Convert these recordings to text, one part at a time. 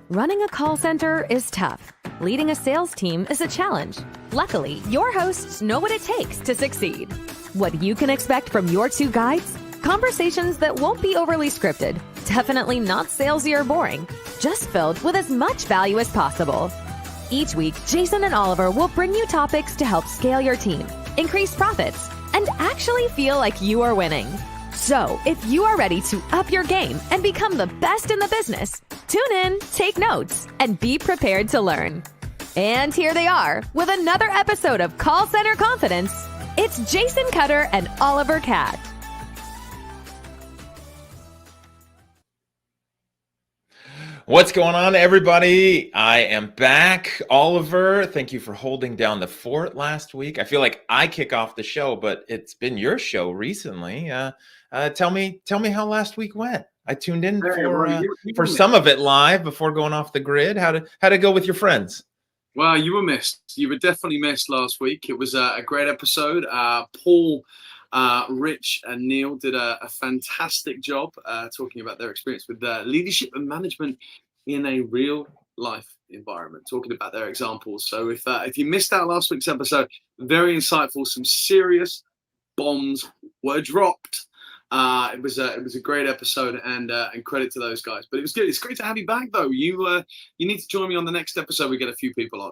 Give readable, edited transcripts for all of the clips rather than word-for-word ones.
Running a call center is tough. Leading a sales team is a challenge. Luckily, your hosts know what it takes to succeed. What you can expect from your two guides? Conversations that won't be overly scripted, definitely not salesy or boring, just filled with as much value as possible. Each week, Jason and Oliver will bring you topics to help scale your team, increase profits, and actually feel like you are winning. So, if you are ready to up your game and become the best in the business, tune in, take notes, and be prepared to learn. And here they are with another episode of Call Center Confidence. It's Jason Cutter and Oliver Catt. What's going on, everybody? I am back. Oliver, thank you for holding down the fort last week. I feel like I kick off the show, but it's been your show recently. Tell me how last week went. I tuned in for some of it live before going off the grid. How'd it go with your friends? Well, you were missed. You were definitely missed last week. It was a great episode. Paul, Rich, and Neil did a fantastic job talking about their experience with leadership and management in a real life environment, talking about their examples. So if you missed out last week's episode, very insightful. Some serious bombs were dropped. It was a great episode, and credit to those guys. But it was good. It's great to have you back, though. You need to join me on the next episode. We get a few people on.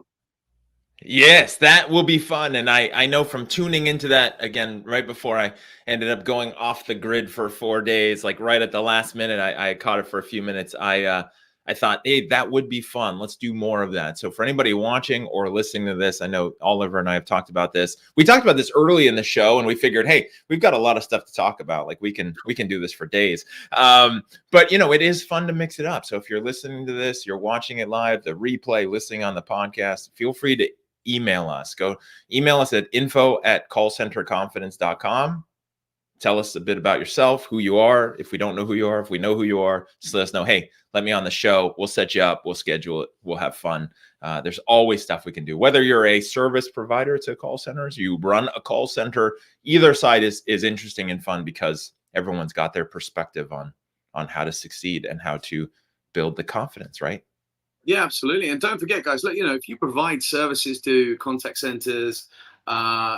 Yes, that will be fun. And I know from tuning into that again right before I ended up going off the grid for 4 days, like right at the last minute, I caught it for a few minutes. I thought, hey, that would be fun. Let's do more of that. So for anybody watching or listening to this, I know Oliver and I have talked about this. We talked about this early in the show, and we figured, hey, we've got a lot of stuff to talk about. Like we can do this for days. But it is fun to mix it up. So if you're listening to this, you're watching it live, the replay, listening on the podcast, feel free to email us. Go email us at info@callcenterconfidence.com. Tell us a bit about yourself, who you are. If we don't know who you are, if we know who you are, just let us know, hey, let me on the show. We'll set you up. We'll schedule it. We'll have fun. There's always stuff we can do. Whether you're a service provider to call centers, you run a call center, either side is interesting and fun because everyone's got their perspective on how to succeed and how to build the confidence, right? Yeah, absolutely. And don't forget, guys, if you provide services to contact centers,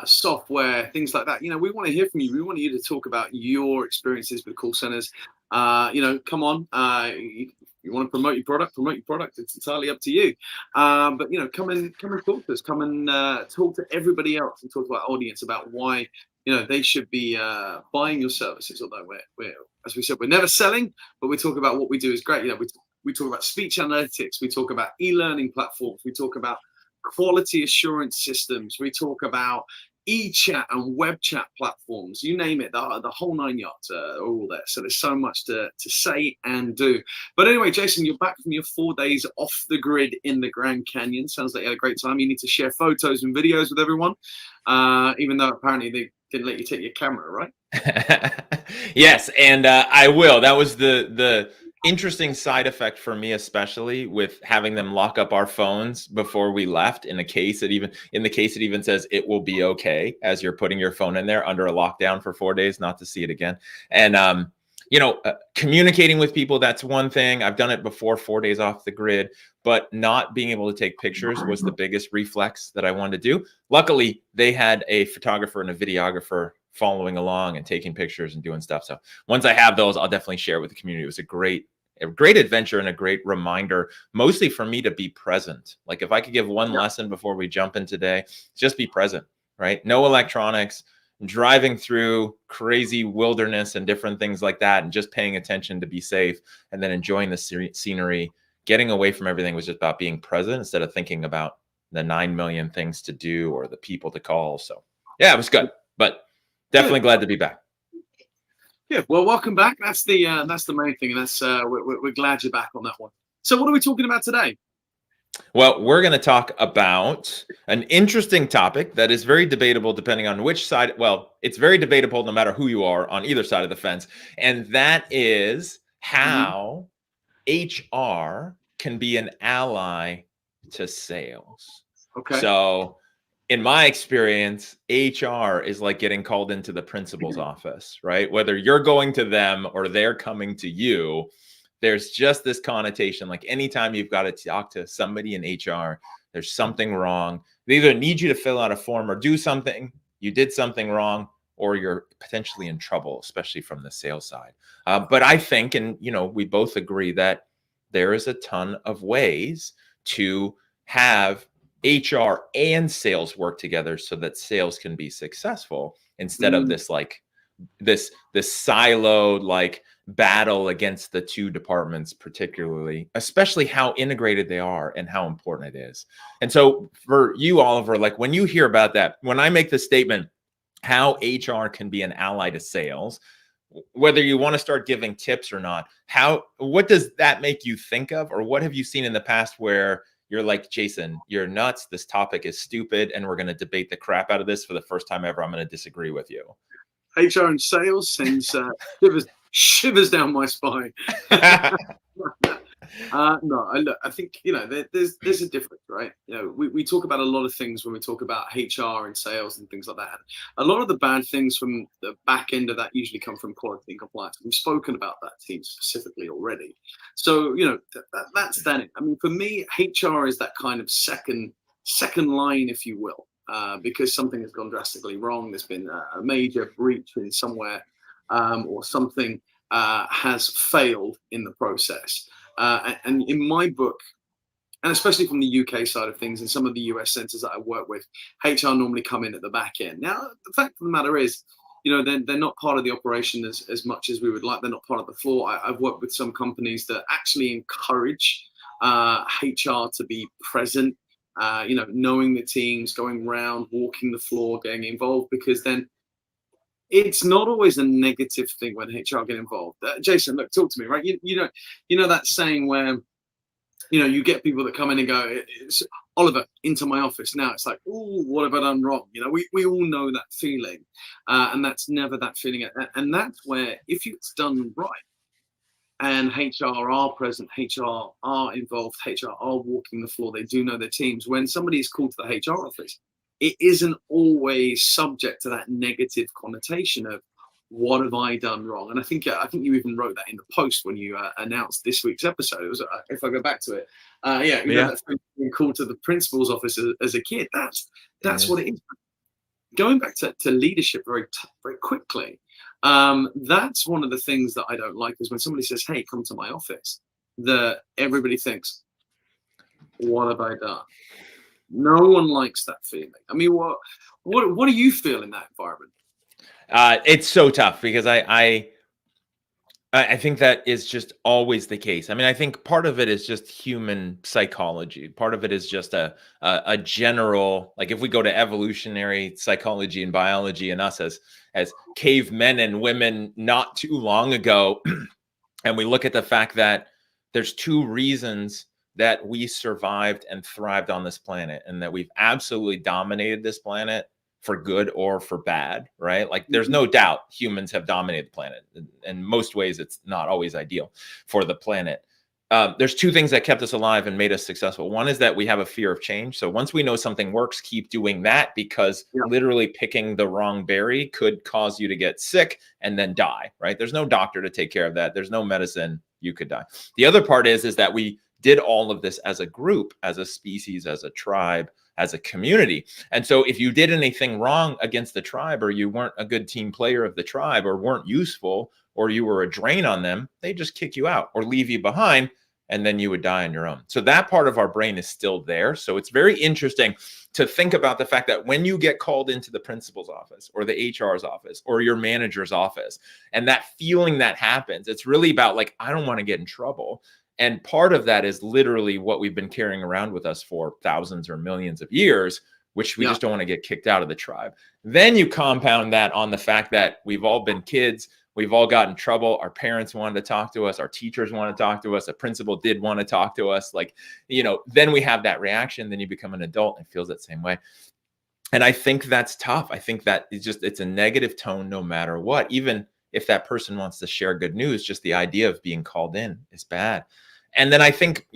software, things like that, we want to hear from you. We want you to talk about your experiences with call centers. Come on. You want to promote your product. It's entirely up to you. But come and talk to us. Come and talk to everybody else and talk to our audience about why they should be buying your services. Although we're as we said, we're never selling, but we talk about what we do is great. We talk about speech analytics. We talk about e-learning platforms. We talk about quality assurance systems. We talk about e-chat and web chat platforms. You name it, the whole nine yards are all there. So there's so much to say and do. But anyway, Jason, you're back from your 4 days off the grid in the Grand Canyon. Sounds like you had a great time. You need to share photos and videos with everyone, even though apparently they didn't let you take your camera, right? Yes, and I will. That was the interesting side effect for me, especially with having them lock up our phones before we left. In the case it even says it will be okay as you're putting your phone in there under a lockdown for 4 days, not to see it again. And communicating with people, that's one thing. I've done it before, 4 days off the grid, but not being able to take pictures was the biggest reflex that I wanted to do. Luckily, they had a photographer and a videographer following along and taking pictures and doing stuff. So once I have those, I'll definitely share it with the community. It was a great adventure and a great reminder, mostly for me to be present. Like if I could give one lesson before we jump in today, just be present, right? No electronics, driving through crazy wilderness and different things like that, and just paying attention to be safe, and then enjoying the scenery. Getting away from everything was just about being present instead of thinking about the 9 million things to do or the people to call. So yeah, it was good, but definitely glad to be back. Yeah, well, welcome back. That's the main thing, and that's we're glad you're back on that one. So, what are we talking about today? Well, we're going to talk about an interesting topic that is very debatable depending on which side. Well, it's very debatable no matter who you are on either side of the fence, and that is how HR can be an ally to sales. Okay. So in my experience, HR is like getting called into the principal's office, right? Whether you're going to them or they're coming to you, There's just this connotation, like anytime you've got to talk to somebody in HR, there's something wrong. They either need you to fill out a form or do something, you did something wrong, or you're potentially in trouble, especially from the sales side. But I think, and we both agree that there is a ton of ways to have HR and sales work together so that sales can be successful instead of this siloed like battle against the two departments, particularly, especially how integrated they are and how important it is. And so for you, Oliver, like when you hear about that, when I make the statement, how HR can be an ally to sales, whether you want to start giving tips or not, what does that make you think of? Or what have you seen in the past where you're like, Jason, you're nuts, this topic is stupid, and we're going to debate the crap out of this for the first time ever, I'm going to disagree with you? HR and sales sends shivers down my spine. No, I think there's a difference, right? We talk about a lot of things when we talk about HR and sales and things like that. A lot of the bad things from the back end of that usually come from quality and compliance. We've spoken about that team specifically already. So that's that. I mean, for me, HR is that kind of second line, if you will. Because something has gone drastically wrong. There's been a major breach in somewhere, or something has failed in the process. And in my book, and especially from the UK side of things and some of the US centers that I work with, HR normally come in at the back end. Now, the fact of the matter is, they're not part of the operation as much as we would like. They're not part of the floor. I've worked with some companies that actually encourage HR to be present. Knowing the teams, going around, walking the floor, getting involved, because then it's not always a negative thing when HR get involved. Jason, look, talk to me, right? You know that saying where, you get people that come in and go, it's, Oliver, into my office now. It's like, oh, what have I done wrong? We all know that feeling, and that's never that feeling. And that's where, if it's done right, and HR are present, HR are involved, HR are walking the floor, they do know their teams. When somebody is called to the HR office, it isn't always subject to that negative connotation of what have I done wrong. And I think you even wrote that in the post when you announced this week's episode. It was, if I go back to it, that's being called to the principal's office as a kid. That's what it is. Going back to leadership very quickly. That's one of the things that I don't like, is when somebody says, hey, come to my office, that everybody thinks, what have I done? No one likes that feeling. I mean, what do you feel in that environment? It's so tough because I think that is just always the case. I mean, I think part of it is just human psychology. Part of it is just a general, like if we go to evolutionary psychology and biology and us as cavemen and women not too long ago, and we look at the fact that there's two reasons that we survived and thrived on this planet, and that we've absolutely dominated this planet for good or for bad, right? Like there's no doubt humans have dominated the planet. In most ways, it's not always ideal for the planet. There's two things that kept us alive and made us successful. One is that we have a fear of change. So once we know something works, keep doing that, because literally picking the wrong berry could cause you to get sick and then die, right? There's no doctor to take care of that. There's no medicine. You could die. The other part is that we did all of this as a group, as a species, as a tribe, as a community. And so if you did anything wrong against the tribe, or you weren't a good team player of the tribe, or weren't useful, or you were a drain on them, they just kick you out or leave you behind, and then you would die on your own. So that part of our brain is still there. So it's very interesting to think about the fact that when you get called into the principal's office or the HR's office or your manager's office, and that feeling that happens, it's really about like, I don't want to get in trouble. And part of that is literally what we've been carrying around with us for thousands or millions of years, which we just don't want to get kicked out of the tribe. Then you compound that on the fact that we've all been kids. We've all gotten in trouble. Our parents wanted to talk to us. Our teachers want to talk to us. A principal did want to talk to us. Like, then we have that reaction. Then you become an adult and it feels that same way. And I think that's tough. I think that it's a negative tone no matter what. Even if that person wants to share good news, just the idea of being called in is bad. And then I think,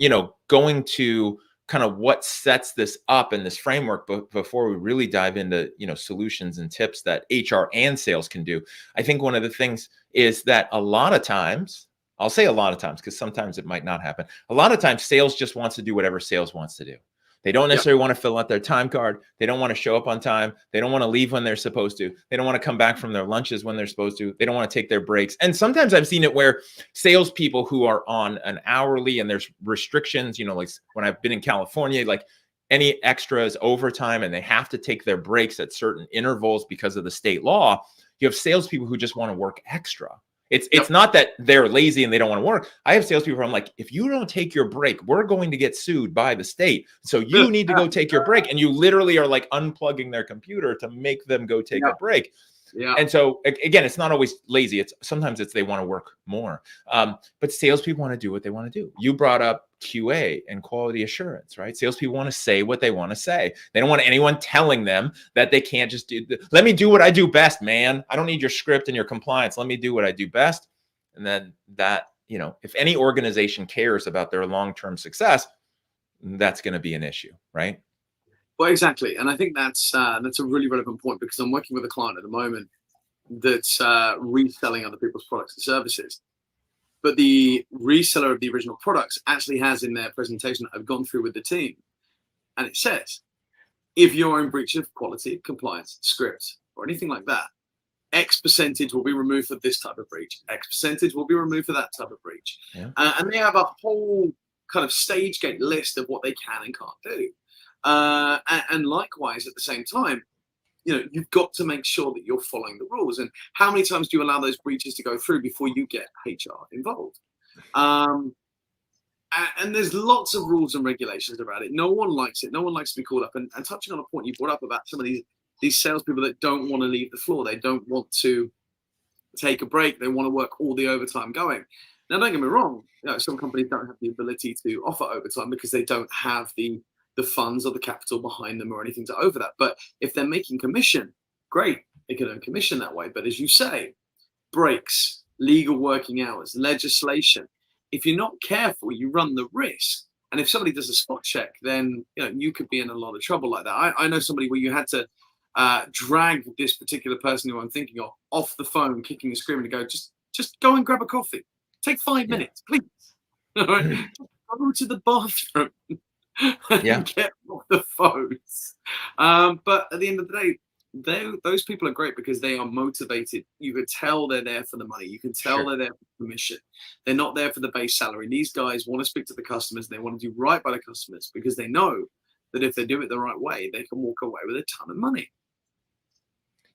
going to kind of what sets this up in this framework, but before we really dive into, solutions and tips that HR and sales can do, I think one of the things is that a lot of times I'll say a lot of times, because sometimes it might not happen. A lot of times sales just wants to do whatever sales wants to do. They don't necessarily want to fill out their time card. They don't want to show up on time. They don't want to leave when they're supposed to. They don't want to come back from their lunches when they're supposed to. They don't want to take their breaks. And sometimes I've seen it where salespeople who are on an hourly and there's restrictions, you know, like when I've been in California, like any extras overtime and they have to take their breaks at certain intervals because of the state law. You have salespeople who just want to work extra. It's not that they're lazy and they don't want to work. I have salespeople where I'm like, if you don't take your break, we're going to get sued by the state. So you need to go take your break. And you literally are like unplugging their computer to make them go take a break. Yeah. And so again, it's not always lazy. It's sometimes they want to work more. But salespeople want to do what they want to do. You brought up QA and quality assurance, right? Salespeople want to say what they want to say. They don't want anyone telling them that they can't just let me do what I do best, man. I don't need your script and your compliance. Let me do what I do best. And then that, you know, if any organization cares about their long-term success, that's going to be an issue, right? Well, exactly. And I think that's a really relevant point, because I'm working with a client at the moment that's reselling other people's products and services. But the reseller of the original products actually has in their presentation that I've gone through with the team. And it says, if you're in breach of quality, compliance, script, or anything like that, X percentage will be removed for this type of breach. X percentage will be removed for that type of breach. Yeah. And they have a whole kind of stage gate list of what they can and can't do. And likewise, at the same time, you know, you've got to make sure that you're following the rules. And how many times do you allow those breaches to go through before you get HR involved? And there's lots of rules and regulations about it. No one likes it. No one likes to be called up. And touching on a point you brought up about some of these salespeople that don't want to leave the floor. They don't want to take a break. They want to work all the overtime going. Now, don't get me wrong. You know, some companies don't have the ability to offer overtime because they don't have the funds or the capital behind them or anything to over that. But if they're making commission, great, they can earn commission that way. But as you say, breaks, legal working hours, legislation, if you're not careful, you run the risk. And if somebody does a spot check, then you know you could be in a lot of trouble like that. I know somebody where you had to drag this particular person who I'm thinking of off the phone, kicking and screaming, to go, just go and grab a coffee. Take 5 minutes, please. All right? Go to the bathroom. Get off the phones. But at the end of the day, those people are great because they are motivated. You could tell they're there for the money. You can tell they're there for the commission. They're not there for the base salary. These guys want to speak to the customers. And they want to do right by the customers because they know that if they do it the right way, they can walk away with a ton of money.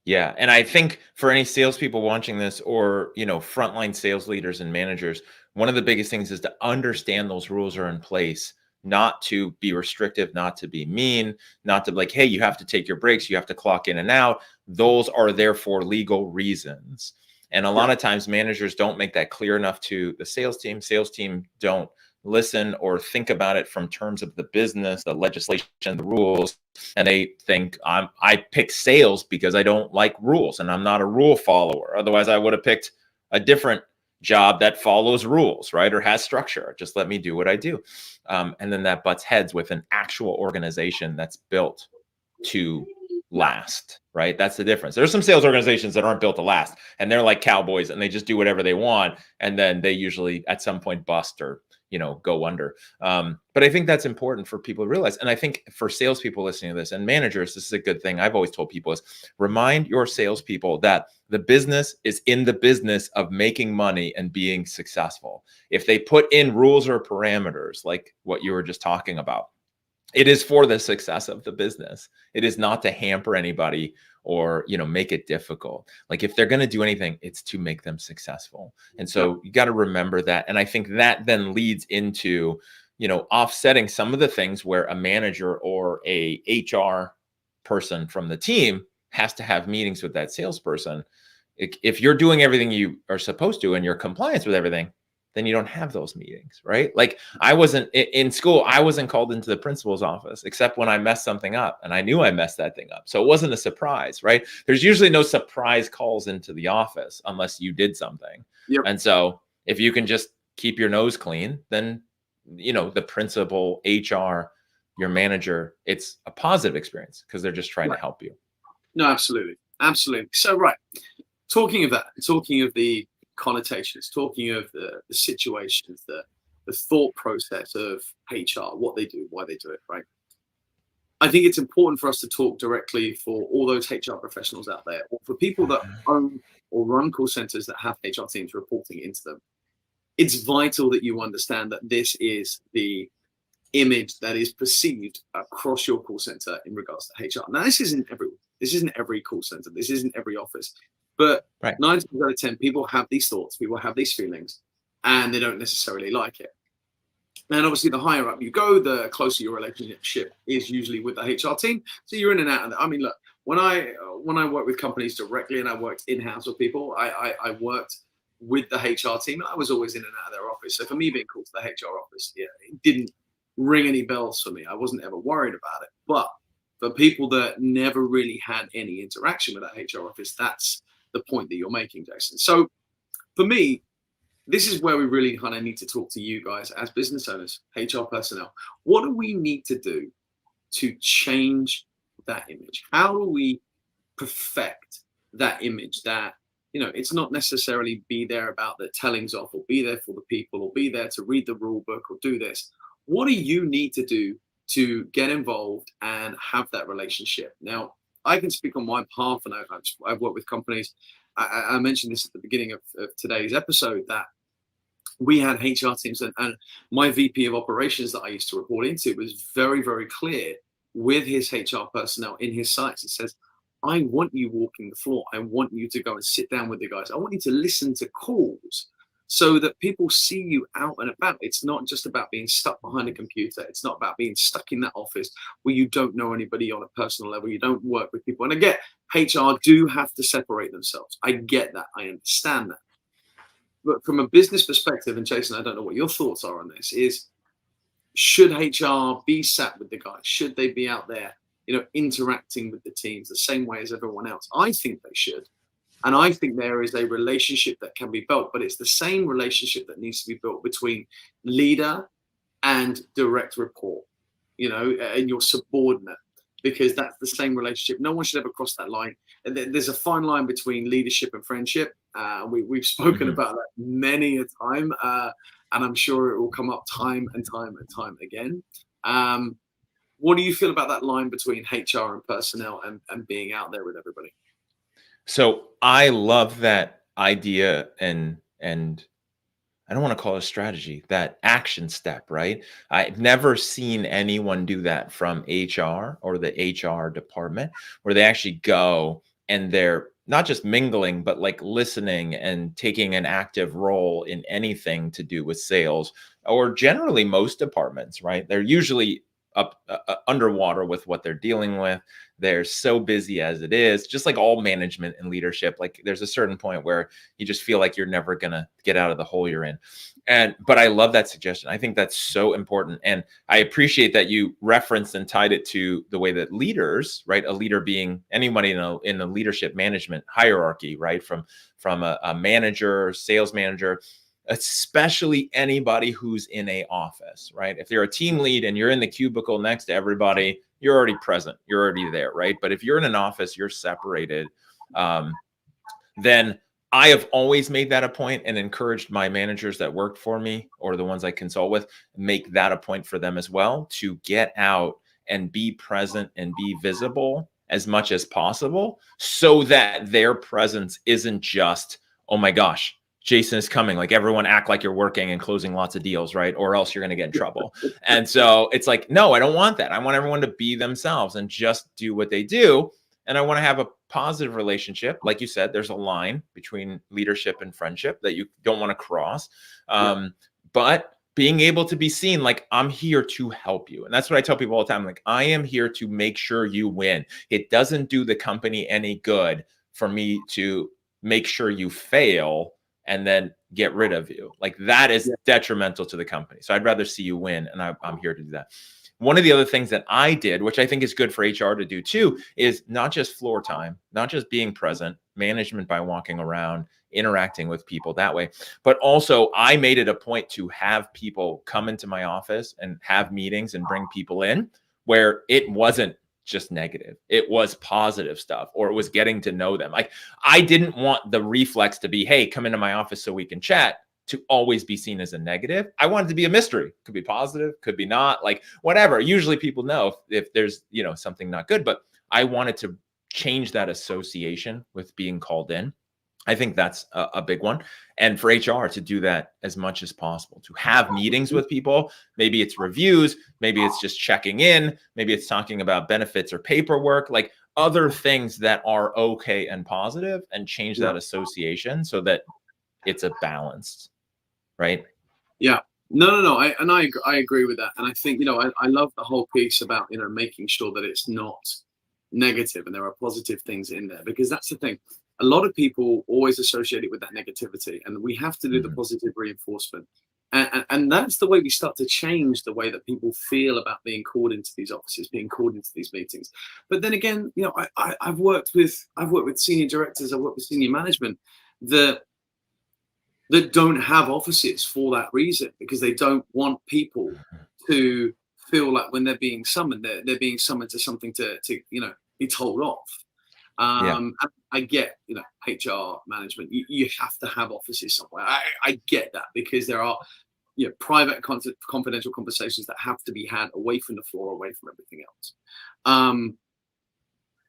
Yeah. And I think for any salespeople watching this, or, you know, frontline sales leaders and managers, one of the biggest things is to understand those rules are in place. Not to be restrictive, not to be mean, not to like, hey, you have to take your breaks, you have to clock in and out. Those are there for legal reasons. And a lot of times managers don't make that clear enough to the sales team. Sales team don't listen or think about it from terms of the business, the legislation, the rules. And they think I pick sales because I don't like rules and I'm not a rule follower. Otherwise I would have picked a different job that follows rules, right? Or has structure. Just let me do what I do. And then that butts heads with an actual organization that's built to last, right? That's the difference. There's some sales organizations that aren't built to last and they're like cowboys and they just do whatever they want. And then they usually at some point bust or, you know, go under. But I think that's important for people to realize. And I think for salespeople listening to this and managers, this is a good thing. I've always told people is remind your salespeople that the business is in the business of making money and being successful. If they put in rules or parameters, like what you were just talking about, it is for the success of the business. It is not to hamper anybody or, you know, make it difficult. Like if they're going to do anything, it's to make them successful. And so you got to remember that. And I think that then leads into, you know, offsetting some of the things where a manager or a HR person from the team has to have meetings with that salesperson. If you're doing everything you are supposed to and you're compliant with everything, then you don't have those meetings, right? Like I wasn't in school, I wasn't called into the principal's office except when I messed something up and I knew I messed that thing up. So it wasn't a surprise, right? There's usually no surprise calls into the office unless you did something. Yep. And so if you can just keep your nose clean, then, you know, the principal, HR, your manager, it's a positive experience because they're just trying to help you. No, absolutely. Absolutely. So, right. Talking of that, talking of the connotations, talking of the situations, the thought process of HR, what they do, why they do it, right? I think it's important for us to talk directly for all those HR professionals out there, or for people that own or run call centers that have HR teams reporting into them. It's vital that you understand that this is the image that is perceived across your call center in regards to HR. Now, this isn't every call center, this isn't every office, but 9 times out of 10, people have these thoughts, people have these feelings, and they don't necessarily like it. And obviously, the higher up you go, the closer your relationship is usually with the HR team. So you're in and out of that. I mean, look, when I work with companies directly and I worked in-house with people, I worked with the HR team. And I was always in and out of their office. So for me, being called to the HR office, yeah, it didn't ring any bells for me. I wasn't ever worried about it. But for people that never really had any interaction with that HR office, that's the point that you're making, Jason. So for me, this is where we really kind of need to talk to you guys as business owners, HR personnel. What do we need to do to change that image? How do we perfect that image that, you know, it's not necessarily be there about the tellings off, or be there for the people, or be there to read the rule book, or do this? What do you need to do to get involved and have that relationship? Now, I can speak on my behalf, and I've worked with companies. I mentioned this at the beginning of today's episode, that we had HR teams, and my VP of operations that I used to report into was very, very clear with his HR personnel in his sites. It says, I want you walking the floor. I want you to go and sit down with the guys. I want you to listen to calls so that people see you out and about. It's not just about being stuck behind a computer. It's not about being stuck in that office where you don't know anybody on a personal level. You don't work with people. And again, HR do have to separate themselves. I get that. I understand that. But from a business perspective, and Jason, I don't know what your thoughts are on this, is should HR be sat with the guys? Should they be out there, you know, interacting with the teams the same way as everyone else? I think they should. And I think there is a relationship that can be built, but it's the same relationship that needs to be built between leader and direct report, you know, and your subordinate, because that's the same relationship. No one should ever cross that line. And there's a fine line between leadership and friendship. We've spoken about that many a time, and I'm sure it will come up time and time and time again. What do you feel about that line between HR and personnel and being out there with everybody? So I love that idea, and I don't want to call it a strategy, that action step, right? I've never seen anyone do that from HR or the HR department, where they actually go and they're not just mingling, but like listening and taking an active role in anything to do with sales, or generally most departments, right? They're usually up underwater with what they're dealing with. They're so busy as it is, just like all management and leadership. Like there's a certain point where you just feel like you're never going to get out of the hole you're in. But I love that suggestion. I think that's so important. And I appreciate that you referenced and tied it to the way that leaders, right? A leader being anybody in a leadership management hierarchy, right? From a manager, sales manager, especially anybody who's in a office, right? If you're a team lead and you're in the cubicle next to everybody, you're already present. You're already there, right? But if you're in an office, you're separated. Then I have always made that a point and encouraged my managers that worked for me, or the ones I consult with, make that a point for them as well, to get out and be present and be visible as much as possible, so that their presence isn't just, oh my gosh, Jason is coming, like everyone act like you're working and closing lots of deals, right? Or else you're going to get in trouble. And so it's like, no, I don't want that. I want everyone to be themselves and just do what they do. And I want to have a positive relationship. Like you said, there's a line between leadership and friendship that you don't want to cross. But being able to be seen, like, I'm here to help you. And that's what I tell people all the time. Like, I am here to make sure you win. It doesn't do the company any good for me to make sure you fail and then get rid of you. Like, that is detrimental to the company. So I'd rather see you win, and I'm here to do that. One of the other things that I did, which I think is good for HR to do too, is not just floor time, not just being present, management by walking around, interacting with people that way, but also I made it a point to have people come into my office and have meetings and bring people in, where it wasn't just negative. It was positive stuff, or it was getting to know them. Like, I didn't want the reflex to be, hey, come into my office so we can chat, to always be seen as a negative. I wanted to be a mystery. Could be positive, could be not, like whatever. Usually people know if there's, you know, something not good, but I wanted to change that association with being called in. I think that's a big one. And for HR to do that as much as possible, to have meetings with people. Maybe it's reviews, maybe it's just checking in, maybe it's talking about benefits or paperwork, like other things that are okay and positive, and change that association so that it's a balanced, right? Yeah. No. I agree with that. And I think, you know, I love the whole piece about, you know, making sure that it's not negative and there are positive things in there, because that's the thing. A lot of people always associate it with that negativity, and we have to do the positive reinforcement. And that's the way we start to change the way that people feel about being called into these offices, being called into these meetings. But then again, you know, I've worked with senior directors, I've worked with senior management that don't have offices for that reason, because they don't want people to feel like when they're being summoned, they're being summoned to something to you know, be told off. I get, you know, HR management, you have to have offices somewhere. I get that, because there are, you know, private confidential conversations that have to be had away from the floor, away from everything else.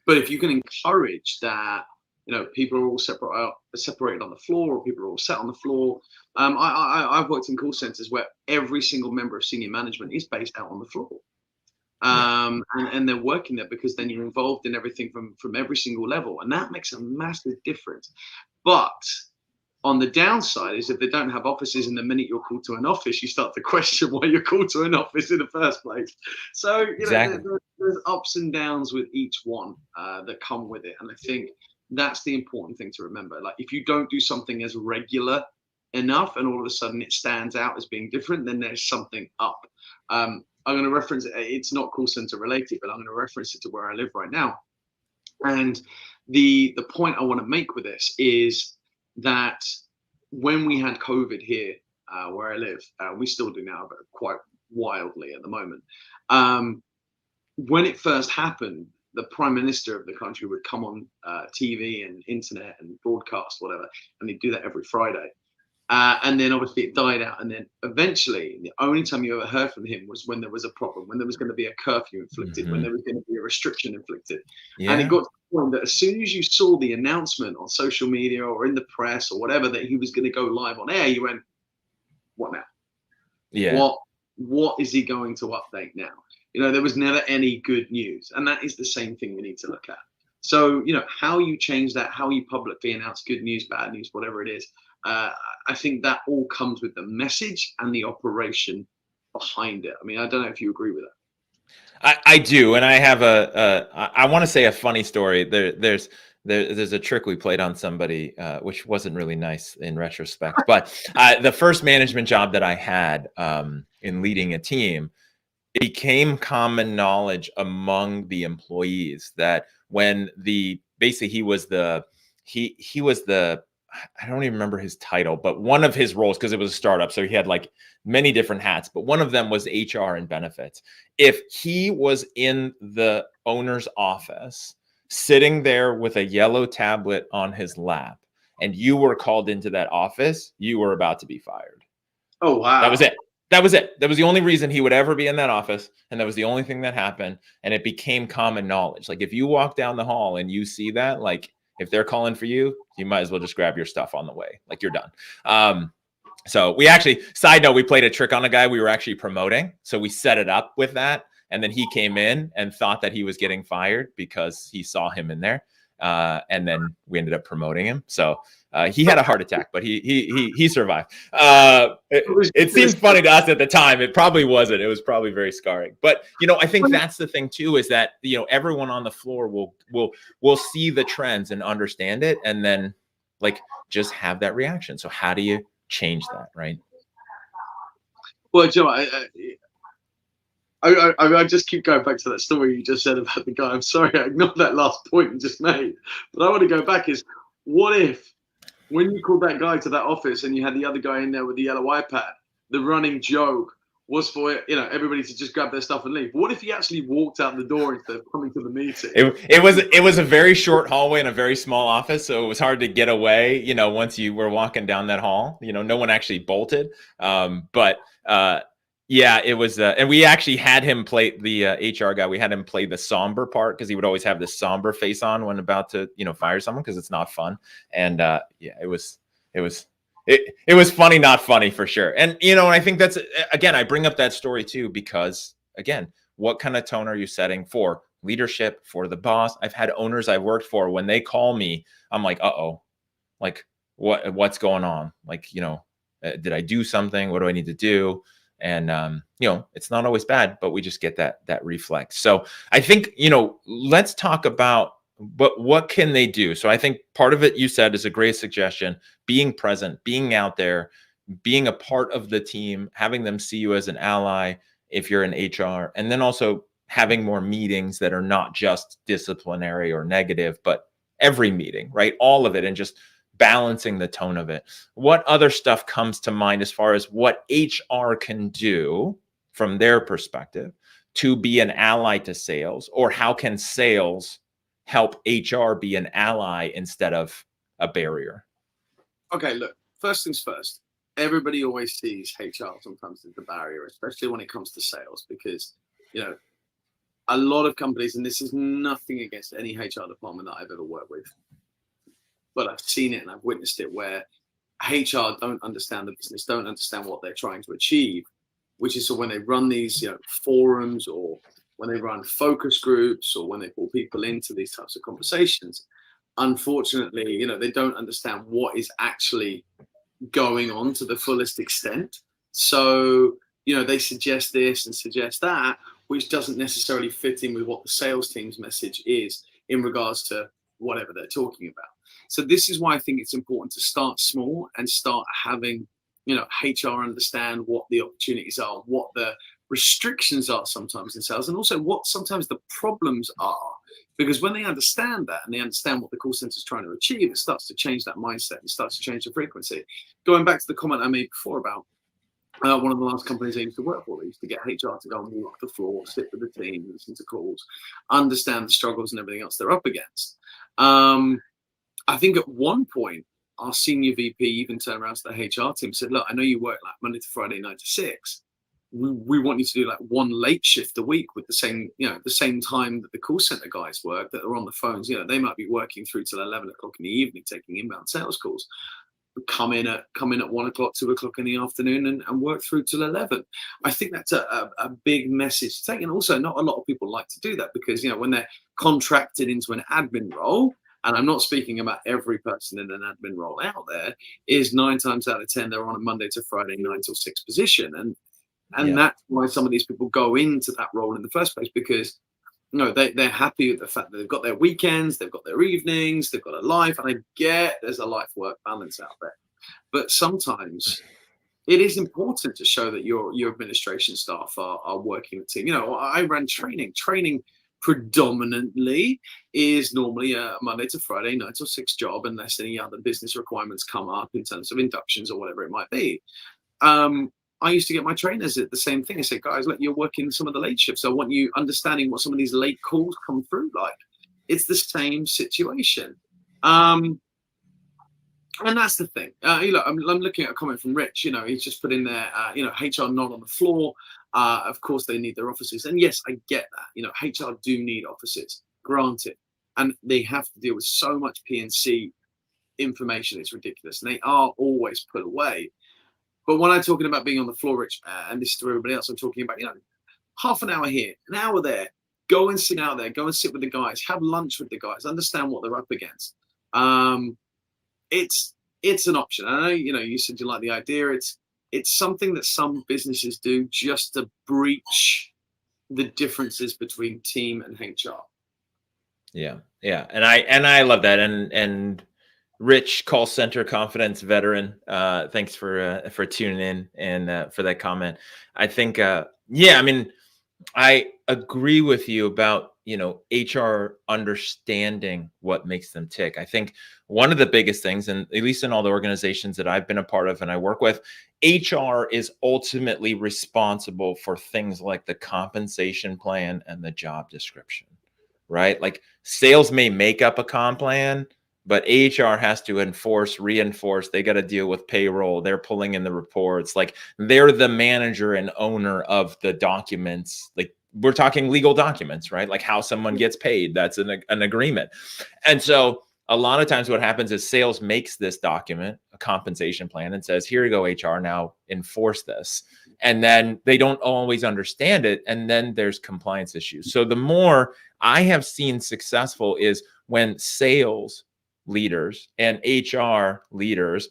But if you can encourage that, you know, people are all separated on the floor, or people are all sat on the floor. I've worked in call centers where every single member of senior management is based out on the floor. And they're working there, because then you're involved in everything from every single level, and that makes a massive difference. But on the downside is, if they don't have offices, and the minute you're called to an office, you start to question why you're called to an office in the first place. So, you know, there's ups and downs with each one that come with it, and I think that's the important thing to remember. Like, if you don't do something as regular enough, and all of a sudden it stands out as being different, then there's something up. I'm going to reference it. It's not call center related, but I'm going to reference it to where I live right now. And the point I want to make with this is that when we had COVID here, where I live, we still do now, but quite wildly at the moment. When it first happened, the prime minister of the country would come on TV and internet and broadcast, whatever, and they'd do that every Friday. And then obviously it died out. And then eventually, the only time you ever heard from him was when there was a problem, when there was going to be a curfew inflicted, when there was going to be a restriction inflicted. And it got to the point that as soon as you saw the announcement on social media or in the press or whatever that he was going to go live on air, you went, what now? Yeah. What is he going to update now? You know, there was never any good news. And that is the same thing we need to look at. So, you know, how you change that, how you publicly announce good news, bad news, whatever it is. I think that all comes with the message and the operation behind it. I mean, I don't know if you agree with that. I do, and I have I want to say a funny story. There's a trick we played on somebody, which wasn't really nice in retrospect. But the first management job that I had in leading a team, it became common knowledge among the employees that when basically he was the I don't even remember his title, but one of his roles, because it was a startup, so he had like many different hats, but one of them was HR and benefits. If he was in the owner's office, sitting there with a yellow tablet on his lap, and you were called into that office, you were about to be fired. Oh, wow. That was it. That was it. That was the only reason he would ever be in that office. And that was the only thing that happened. And it became common knowledge. Like, if you walk down the hall and you see that, like, if they're calling for you, you might as well just grab your stuff on the way. Like, you're done. So we actually, side note, we played a trick on a guy we were actually promoting. So we set it up with that. And then he came in and thought that he was getting fired because he saw him in there. And then we ended up promoting him. So he had a heart attack, but he survived. It seemed funny to us at the time. It probably wasn't. It was probably very scarring. But, you know, I think that's the thing too, is that, you know, everyone on the floor will see the trends and understand it, and then like just have that reaction. So how do you change that, right? Well, Joe, I just keep going back to that story you just said about the guy. I'm sorry, I ignored that last point you just made. But I want to go back is, what if when you called that guy to that office and you had the other guy in there with the yellow iPad, the running joke was for, you know, everybody to just grab their stuff and leave. But what if he actually walked out the door instead of coming to the meeting? It was a very short hallway and a very small office, so it was hard to get away. You know, once you were walking down that hall, you know, no one actually bolted. Yeah, it was, and we actually had him play the HR guy. We had him play the somber part because he would always have this somber face on when about to, you know, fire someone because it's not fun. And yeah, it was funny, not funny for sure. And you know, I think that's, again, I bring up that story too because, again, what kind of tone are you setting for leadership, for the boss? I've had owners I've worked for, when they call me, I'm like, uh-oh, like what's going on? Like, you know, did I do something? What do I need to do? And you know, it's not always bad, but we just get that reflex. So I think, you know, let's talk about what can they do. So I think part of it, you said, is a great suggestion: being present, being out there, being a part of the team, having them see you as an ally if you're in HR, and then also having more meetings that are not just disciplinary or negative, but every meeting, right? All of it, and just balancing the tone of it. What other stuff comes to mind as far as what HR can do from their perspective to be an ally to sales, or how can sales help HR be an ally instead of a barrier? Okay, look, first things first, everybody always sees HR sometimes as the barrier, especially when it comes to sales, because, you know, a lot of companies, and this is nothing against any HR department that I've ever worked with, but I've seen it and I've witnessed it, where HR don't understand the business, don't understand what they're trying to achieve, which is, so when they run these, you know, forums, or when they run focus groups, or when they pull people into these types of conversations, unfortunately, you know, they don't understand what is actually going on to the fullest extent. So, you know, they suggest this and suggest that, which doesn't necessarily fit in with what the sales team's message is in regards to whatever they're talking about. So this is why I think it's important to start small and start having, you know, HR understand what the opportunities are, what the restrictions are sometimes in sales, and also what sometimes the problems are. Because when they understand that, and they understand what the call center is trying to achieve, it starts to change that mindset. It starts to change the frequency. Going back to the comment I made before about one of the last companies I used to work for, they used to get HR to go and walk the floor, sit with the team, listen to calls, understand the struggles and everything else they're up against. I think at one point, our senior VP even turned around to the HR team and said, look, I know you work like Monday to Friday, 9 to 6. We want you to do like one late shift a week with the same, you know, the same time that the call center guys work that are on the phones. You know, they might be working through till 11 o'clock in the evening, taking inbound sales calls. Come in at 1 o'clock, 2 o'clock in the afternoon, and work through till 11. I think that's a big message to take. And also, not a lot of people like to do that because, you know, when they're contracted into an admin role, and I'm not speaking about every person in an admin role out there, is 9 times out of 10, they're on a Monday to Friday, 9 till 6 position. And that's why some of these people go into that role in the first place, because, you know, they're happy with the fact that they've got their weekends, they've got their evenings, they've got a life. And I get there's a life-work balance out there. But sometimes it is important to show that your administration staff are working with the team. You know, I ran training. Training predominantly is normally a Monday to Friday, 9 till 6 job, unless any other business requirements come up in terms of inductions or whatever it might be. I used to get my trainers at the same thing. I said, guys, look, you're working some of the late shifts. I want you understanding what some of these late calls come through like. It's the same situation. And that's the thing. You know, I'm looking at a comment from Rich. You know, he's just put in there, you know, HR not on the floor. Of course, they need their offices. And yes, I get that. You know, HR do need offices, granted. And they have to deal with so much P&C information. It's ridiculous. And they are always put away. But when I'm talking about being on the floor, Rich, and this is to everybody else, I'm talking about, you know, half an hour here, an hour there. Go and sit out there. Go and sit with the guys. Have lunch with the guys. Understand what they're up against. It's an option. I know, you know, you said you like the idea. It's something that some businesses do just to breach the differences between team and HR. Yeah, and I love that. And Rich, call center confidence veteran, thanks for tuning in and for that comment. I think, yeah, I mean, I agree with you about, HR understanding what makes them tick. I think one of the biggest things, and at least in all the organizations that I've been a part of and I work with, HR is ultimately responsible for things like the compensation plan and the job description, right? Like sales may make up a comp plan, but HR has to reinforce. They got to deal with payroll. They're pulling in the reports. Like they're the manager and owner of the documents. Like we're talking legal documents, right? Like how someone gets paid. That's an agreement. And so a lot of times what happens is sales makes this document, a compensation plan, and says, here you go, HR, now enforce this. And then they don't always understand it. And then there's compliance issues. So the more I have seen successful is when sales leaders and HR leaders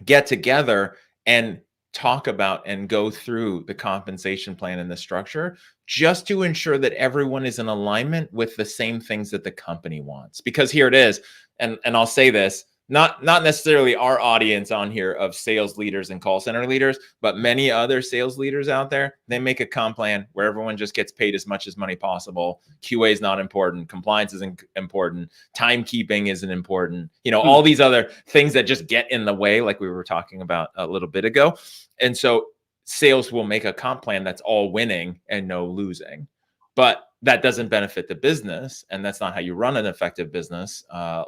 get together and talk about and go through the compensation plan and the structure just to ensure that everyone is in alignment with the same things that the company wants. Because here it is, and I'll say this, not necessarily our audience on here of sales leaders and call center leaders, but many other sales leaders out there, they make a comp plan where everyone just gets paid as much as money possible. QA is not important. Compliance isn't important. Timekeeping isn't important. All these other things that just get in the way, like we were talking about a little bit ago. And so sales will make a comp plan that's all winning and no losing. But that doesn't benefit the business, and that's not how you run an effective business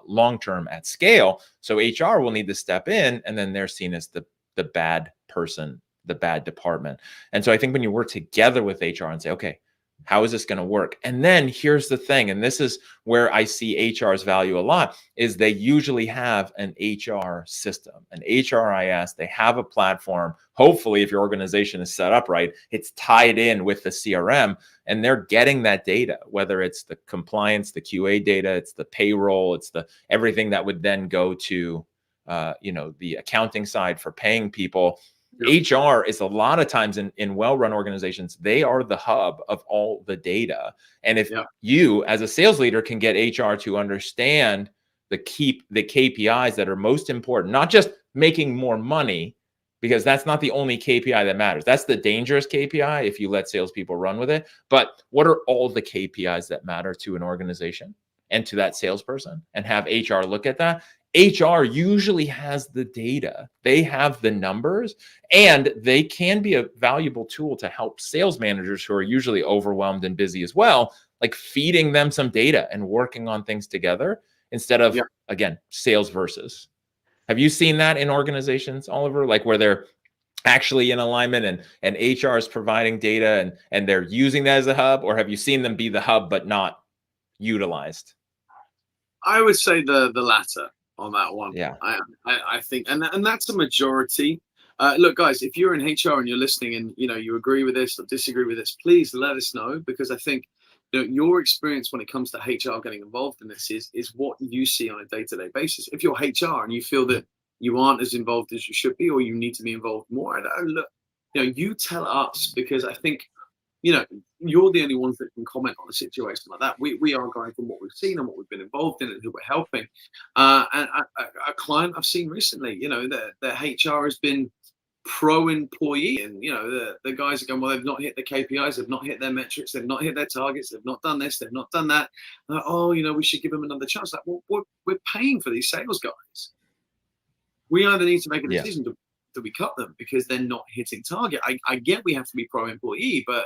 long-term at scale. So HR will need to step in, and then they're seen as the bad person, the bad department. And so I think when you work together with HR and say, okay, how is this going to work? And then here's the thing, and this is where I see HR's value a lot, is they usually have an HR system, an HRIS. They have a platform. Hopefully, if your organization is set up right, it's tied in with the CRM, and they're getting that data, whether it's the compliance, the QA data, it's the payroll, it's the everything that would then go to the accounting side for paying people. HR is a lot of times in well-run organizations, they are the hub of all the data. And if you as a sales leader can get HR to understand the KPIs that are most important, not just making more money, because that's not the only KPI that matters. That's the dangerous KPI if you let salespeople run with it. But what are all the KPIs that matter to an organization and to that salesperson, and have HR look at that? HR usually has the data. They have the numbers, and they can be a valuable tool to help sales managers who are usually overwhelmed and busy as well, like feeding them some data and working on things together instead of, again, sales versus. Have you seen that in organizations, Oliver, like where they're actually in alignment and HR is providing data and they're using that as a hub, or have you seen them be the hub but not utilized? I would say the latter on that one. Yeah. I think, and that's a majority. Look, guys, if you're in HR and you're listening and you agree with this or disagree with this, please let us know, because I think your experience when it comes to HR getting involved in this is what you see on a day-to-day basis. If you're HR and you feel that you aren't as involved as you should be, or you need to be involved more, look, you tell us, because I think you're the only ones that can comment on a situation like that. We are going from what we've seen and what we've been involved in and who we're helping. And a client I've seen recently, the HR has been pro-employee, and the guys are going, well, they've not hit the KPIs, they've not hit their metrics, they've not hit their targets, they've not done this, they've not done that. Oh, we should give them another chance. Like, well, we're paying for these sales guys. We either need to make a decision to we cut them because they're not hitting target. I get we have to be pro-employee, but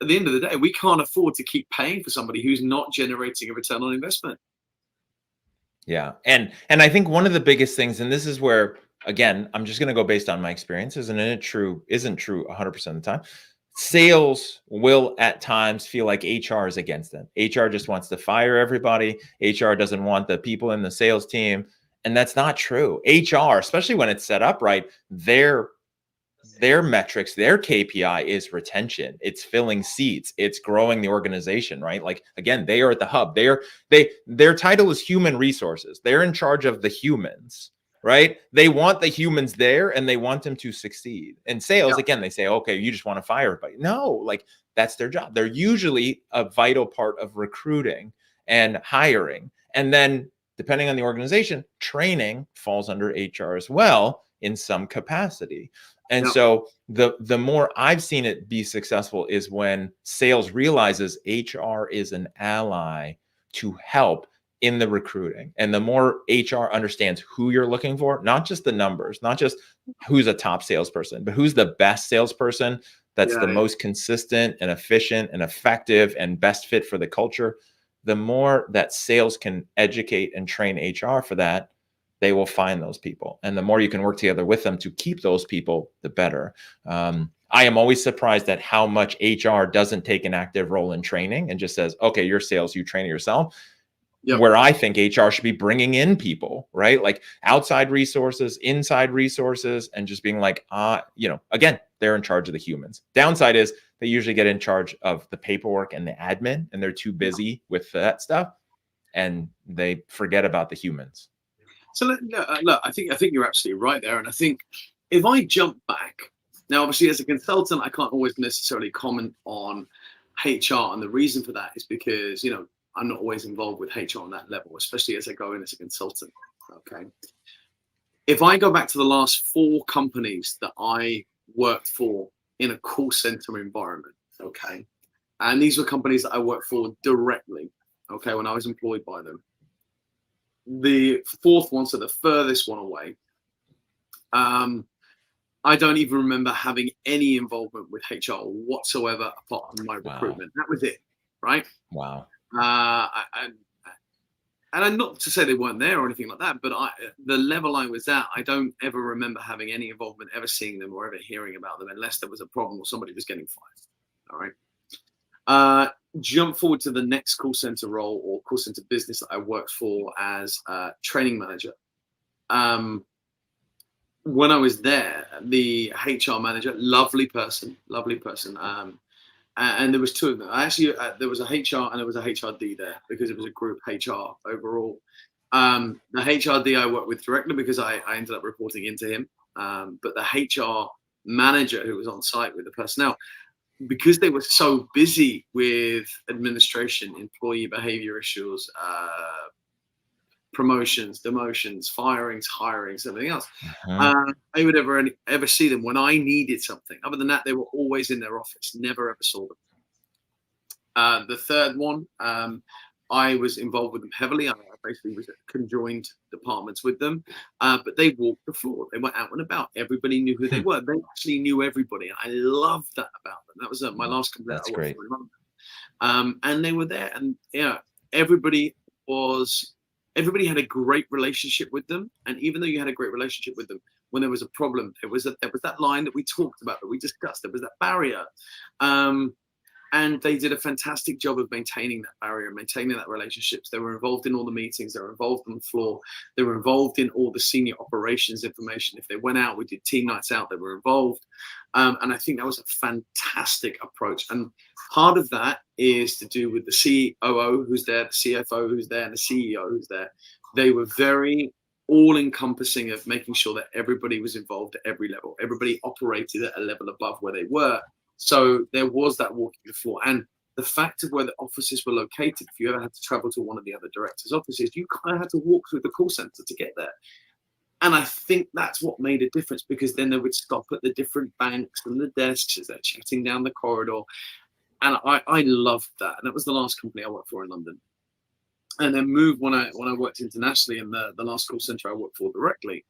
at the end of the day, we can't afford to keep paying for somebody who's not generating a return on investment. Yeah. And I think one of the biggest things, and this is where, again, I'm just going to go based on my experiences, and isn't true 100% of the time. Sales will at times feel like HR is against them. HR just wants to fire everybody. HR doesn't want the people in the sales team. And that's not true. HR, especially when it's set up right, their metrics, their KPI is retention. It's filling seats. It's growing the organization, right? Like, again, they are at the hub. Their title is human resources. They're in charge of the humans, right? They want the humans there and they want them to succeed. And sales, again, they say, okay, you just want to fire everybody. No, like that's their job. They're usually a vital part of recruiting and hiring. And then depending on the organization, training falls under HR as well. in some capacity. And Yeah. so the more I've seen it be successful is when sales realizes HR is an ally to help in the recruiting. And the more HR understands who you're looking for, not just the numbers, not just who's a top salesperson, but who's the best salesperson that's the most consistent and efficient and effective and best fit for the culture, the more that sales can educate and train HR for that, they will find those people. And the more you can work together with them to keep those people, the better. I am always surprised at how much HR doesn't take an active role in training and just says, okay, you're sales, you train it yourself. Yep. Where I think HR should be bringing in people, right? Like outside resources, inside resources, and just being like, again, they're in charge of the humans. Downside is they usually get in charge of the paperwork and the admin, and they're too busy with that stuff, and they forget about the humans. So look, I think you're absolutely right there. And I think if I jump back, now obviously as a consultant, I can't always necessarily comment on HR. And the reason for that is because, I'm not always involved with HR on that level, especially as I go in as a consultant. Okay. If I go back to the last 4 companies that I worked for in a call center environment, okay, and these were companies that I worked for directly, okay, when I was employed by them. The 4th one, so the furthest one away, I don't even remember having any involvement with HR whatsoever apart from my recruitment. That was it, right? Wow. And I'm not to say they weren't there or anything like that, but the level I was at, I don't ever remember having any involvement, ever seeing them or ever hearing about them, unless there was a problem or somebody was getting fired. All right. Jump forward to the next call center role or call center business that I worked for as a training manager. When I was there, the HR manager, lovely person. And there was 2 of them. Actually, there was a HR and there was a HRD there because it was a group HR overall. The HRD I worked with directly because I ended up reporting into him. But the HR manager who was on site with the personnel, because they were so busy with administration, employee behavior issues, promotions, demotions, firings, hirings, everything else. I would ever see them when I needed something. Other than that, they were always in their office. Never ever saw them. The 3rd one, I was involved with them heavily. I basically was at conjoined departments with them, but they walked the floor. They went out and about. Everybody knew who they were. They actually knew everybody. I loved that about them. That was my last company. That's great. And they were there, and everybody had a great relationship with them. And even though you had a great relationship with them, when there was a problem, there was that line that we talked about, that we discussed. There was that barrier. And they did a fantastic job of maintaining that barrier, maintaining that relationships. They were involved in all the meetings. They were involved on the floor. They were involved in all the senior operations information. If they went out, we did team nights out. They were involved. And I think that was a fantastic approach. And part of that is to do with the COO who's there, the CFO who's there, and the CEO who's there. They were very all-encompassing of making sure that everybody was involved at every level. Everybody operated at a level above where they were. So there was that walking the floor. And the fact of where the offices were located, if you ever had to travel to one of the other directors' offices, you kind of had to walk through the call center to get there. And I think that's what made a difference, because then they would stop at the different banks and the desks as they're chatting down the corridor. And I loved that. And that was the last company I worked for in London. And then moved when I worked internationally in the last call center I worked for directly.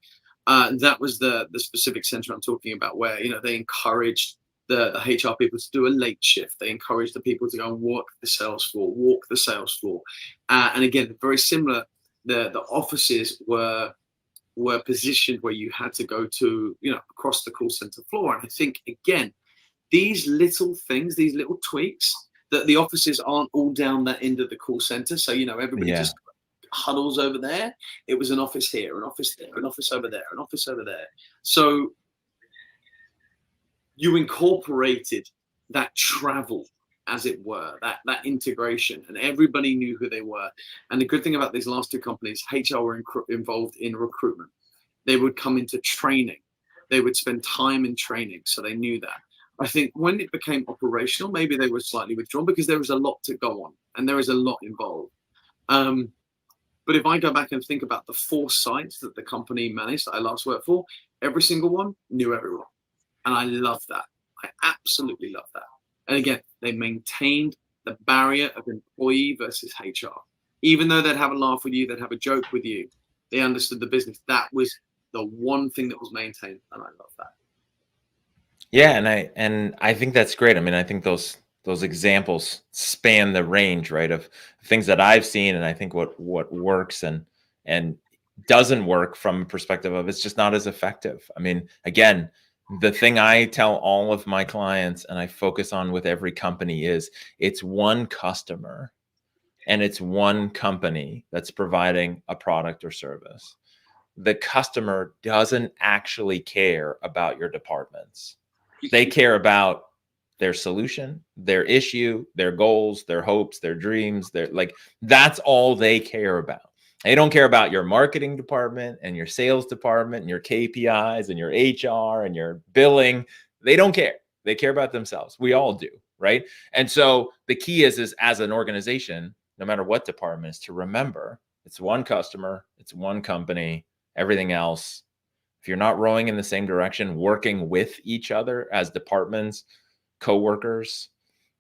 That was the specific center I'm talking about, where they encouraged the HR people to do a late shift. They encouraged the people to go and walk the sales floor. And again, very similar. The offices were positioned where you had to go to, across the call center floor. And I think, again, these little things, these little tweaks, that the offices aren't all down that end of the call center. So, everybody just huddles over there. It was an office here, an office there, an office over there, an office over there. So you incorporated that travel, as it were, that integration, and everybody knew who they were. And the good thing about these last 2 companies, HR were involved in recruitment. They would come into training. They would spend time in training, so they knew that. I think when it became operational, maybe they were slightly withdrawn, because there was a lot to go on and there is a lot involved. But if I go back and think about the 4 sites that the company managed that I last worked for, every single one knew everyone. And I love that. I absolutely love that. And again, they maintained the barrier of employee versus HR. Even though they'd have a laugh with you, they'd have a joke with you, they understood the business. That was the one thing that was maintained. And I love that. Yeah, and I think that's great. I mean, I think those examples span the range, right, of things that I've seen, and I think what works and doesn't work from a perspective of it's just not as effective. I mean, again, the thing I tell all of my clients and I focus on with every company is it's one customer and it's one company that's providing a product or service. The customer doesn't actually care about your departments. They care about their solution, their issue, their goals, their hopes, their dreams. Their like that's all they care about. They don't care about your marketing department and your sales department and your KPIs and your HR and your billing. They don't care. They care about themselves. We all do, right? And so the key is as an organization, no matter what department, is to remember it's one customer, it's one company, everything else. If you're not rowing in the same direction, working with each other as departments, coworkers,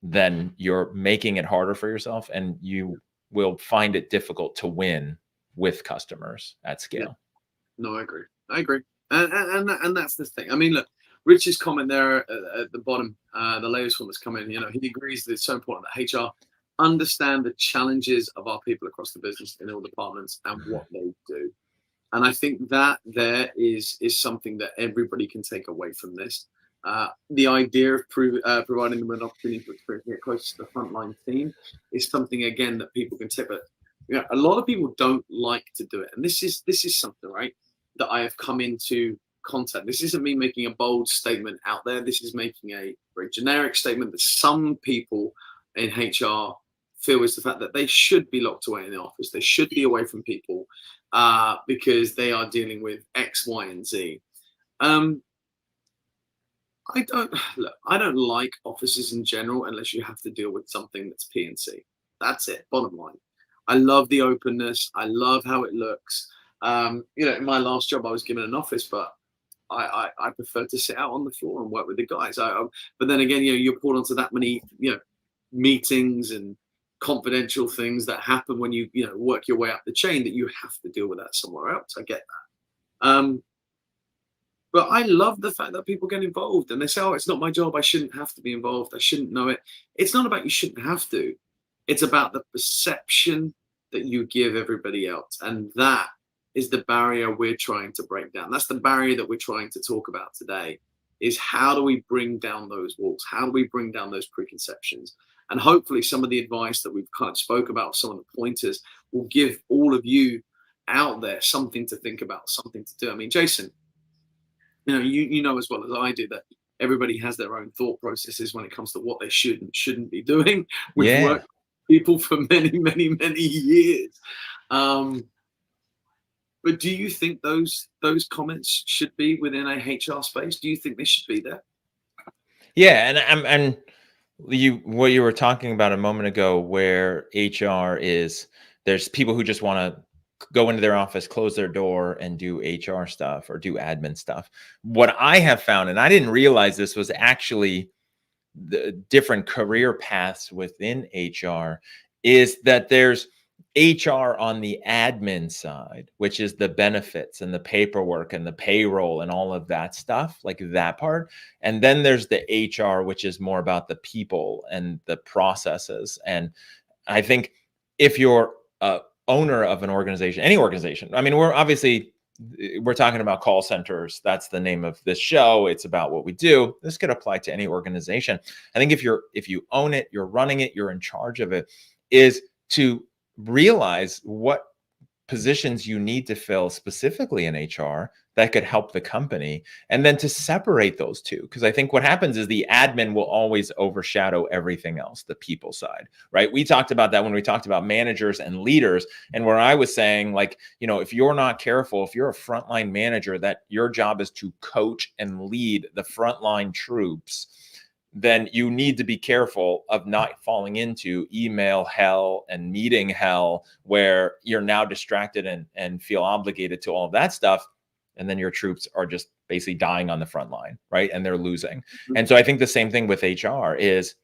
then you're making it harder for yourself and you will find it difficult to win with customers at scale. Yeah. No, I agree. And that's the thing. I mean, look, Rich's comment there at the bottom, the latest one that's come in, he agrees that it's so important that HR understand the challenges of our people across the business in all departments and what they do. And I think that there is something that everybody can take away from this. The idea of providing them an opportunity to get close to the frontline team is something, again, that people can take. But a lot of people don't like to do it. And this is something, right, that I have come into contact. This isn't me making a bold statement out there. This is making a very generic statement that some people in HR feel is the fact that they should be locked away in the office. They should be away from people because they are dealing with X, Y, and Z. I don't like offices in general unless you have to deal with something that's P&C. That's it, bottom line. I love the openness. I love how it looks. In my last job, I was given an office, but I prefer to sit out on the floor and work with the guys. But then again, you're pulled onto that many, meetings and confidential things that happen when you work your way up the chain that you have to deal with that somewhere else. I get that. But I love the fact that people get involved and they say, oh, it's not my job. I shouldn't have to be involved. I shouldn't know it. It's not about you shouldn't have to. It's about the perception that you give everybody else. And that is the barrier we're trying to break down. That's the barrier that we're trying to talk about today, is how do we bring down those walls? How do we bring down those preconceptions? And hopefully some of the advice that we've kind of spoke about, some of the pointers, will give all of you out there something to think about, something to do. I mean, Jason, you know as well as I do that everybody has their own thought processes when it comes to what they should and shouldn't be doing. We've worked with people for many, many, many years. But do you think those comments should be within a HR space? Do you think they should be there? Yeah, and what you were talking about a moment ago, where HR is, there's people who just want to go into their office, close their door, and do HR stuff or do admin stuff. What I have found, and I didn't realize this was actually the different career paths within HR, is that there's HR on the admin side, which is the benefits and the paperwork and the payroll and all of that stuff, like that part. And then there's the HR, which is more about the people and the processes. And I think if you're owner of an organization, any organization, I mean, we're talking about call centers. That's the name of this show. It's about what we do. This could apply to any organization. I think if you own it, you're running it, you're in charge of it, is to realize what positions you need to fill specifically in HR that could help the company, and then to separate those two. Because I think what happens is the admin will always overshadow everything else, the people side, right? We talked about that when we talked about managers and leaders, and where I was saying, like, if you're not careful, if you're a frontline manager, that your job is to coach and lead the frontline troops, then you need to be careful of not falling into email hell and meeting hell, where you're now distracted and feel obligated to all of that stuff. And then your troops are just basically dying on the front line, right? And they're losing. And so I think the same thing with HR is,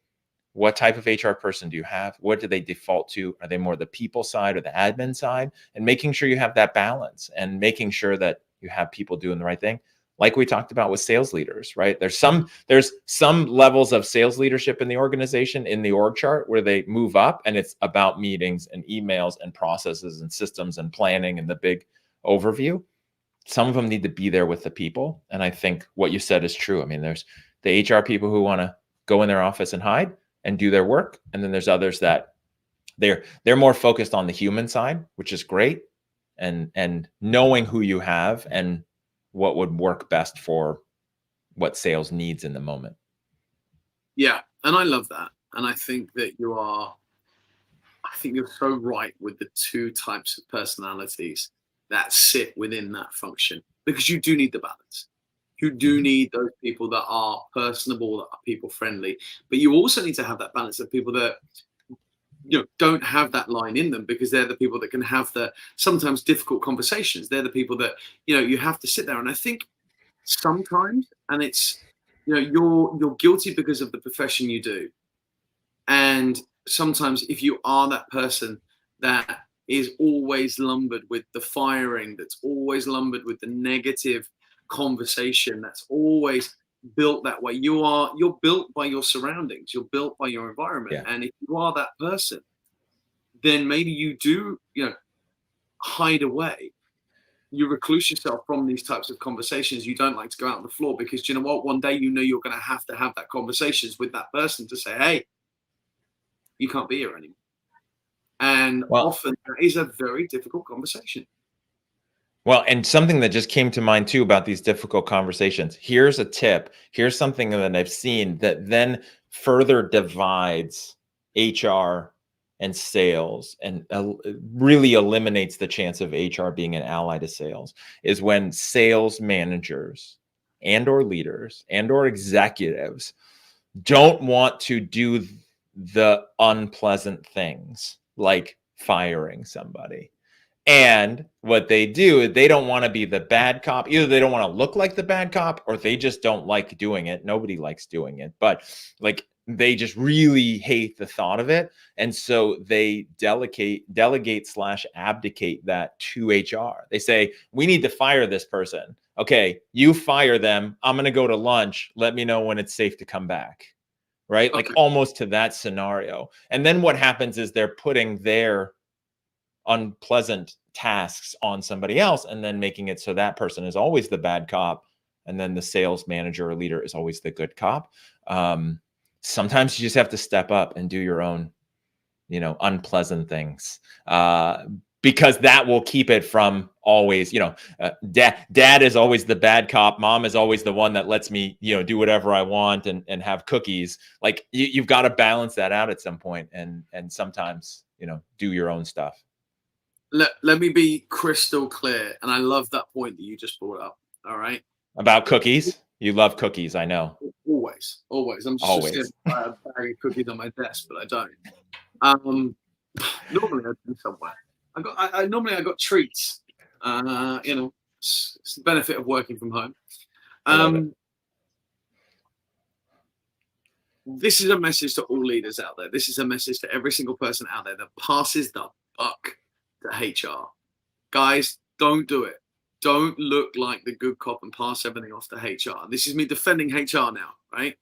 what type of HR person do you have? What do they default to? Are they more the people side or the admin side? And making sure you have that balance and making sure that you have people doing the right thing. Like we talked about with sales leaders, right? There's some levels of sales leadership in the organization, in the org chart, where they move up and it's about meetings and emails and processes and systems and planning and the big overview. Some of them need to be there with the people. And I think what you said is true. I mean, there's the HR people who want to go in their office and hide and do their work. And then there's others that they're more focused on the human side, which is great. And knowing who you have and what would work best for what sales needs in the moment. Yeah. And I love that. And I think that you're so right with the two types of personalities that sit within that function, because you do need the balance. You do need those people that are personable, that are people friendly, but you also need to have that balance of people that, you know, don't have that line in them, because they're the people that can have the sometimes difficult conversations. They're the people that, you know, you have to sit there. And I think sometimes, and it's, you know, you're guilty because of the profession you do. And sometimes if you are that person that is always lumbered with the firing, that's always lumbered with the negative conversation, that's always built that way, you're built by your surroundings, you're built by your environment. Yeah. And if you are that person, then maybe you do, you know, hide away, you recluse yourself from these types of conversations. You don't like to go out on the floor, because you know what, one day you know you're going to have that conversations with that person to say, hey, you can't be here anymore. And often that is a very difficult conversation. Well, and something that just came to mind too about these difficult conversations. Here's a tip. Here's something that I've seen that then further divides HR and sales and really eliminates the chance of HR being an ally to sales, is when sales managers and or leaders and or executives don't want to do the unpleasant things like firing somebody. And what they do, they don't want to be the bad cop. Either they don't want to look like the bad cop, or they just don't like doing it. Nobody likes doing it, but like they just really hate the thought of it. And so they delegate / abdicate that to HR. They say, we need to fire this person. Okay, you fire them. I'm going to go to lunch. Let me know when it's safe to come back. Right? Okay. Like almost to that scenario. And then what happens is they're putting their unpleasant tasks on somebody else, and then making it so that person is always the bad cop, and then the sales manager or leader is always the good cop. Sometimes you just have to step up and do your own, you know, unpleasant things, because that will keep it from always, you know, dad is always the bad cop. Mom is always the one that lets me, you know, do whatever I want and have cookies. Like you've got to balance that out at some point, and sometimes, you know, do your own stuff. Let me be crystal clear. And I love that point that you just brought up. All right. About cookies. You love cookies. I know. Always. I'm just always a bag of cookies on my desk, but I don't. Normally I'd be somewhere. I normally got treats. You know, it's the benefit of working from home. This is a message to all leaders out there. This is a message to every single person out there that passes the buck to HR. Guys, don't do it. Don't look like the good cop and pass everything off to HR. This is me defending HR now, right?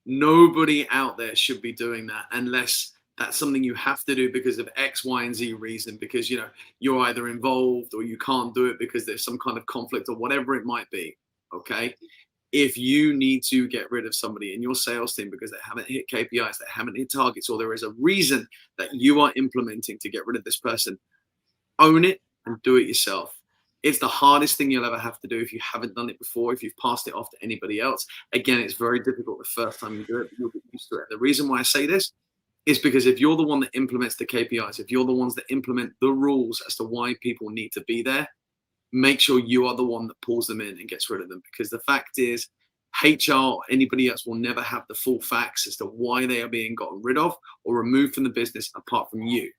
Nobody out there should be doing that unless that's something you have to do because of X, Y, and Z reason, because, you know, you're either involved or you can't do it because there's some kind of conflict or whatever it might be, okay? If you need to get rid of somebody in your sales team because they haven't hit KPIs, they haven't hit targets, or there is a reason that you are implementing to get rid of this person, own it and do it yourself. It's the hardest thing you'll ever have to do if you haven't done it before, if you've passed it off to anybody else. Again, it's very difficult the first time you do it, but you'll get used to it. The reason why I say this is because if you're the one that implements the KPIs, if you're the ones that implement the rules as to why people need to be there, make sure you are the one that pulls them in and gets rid of them. Because the fact is, HR or anybody else will never have the full facts as to why they are being gotten rid of or removed from the business apart from you.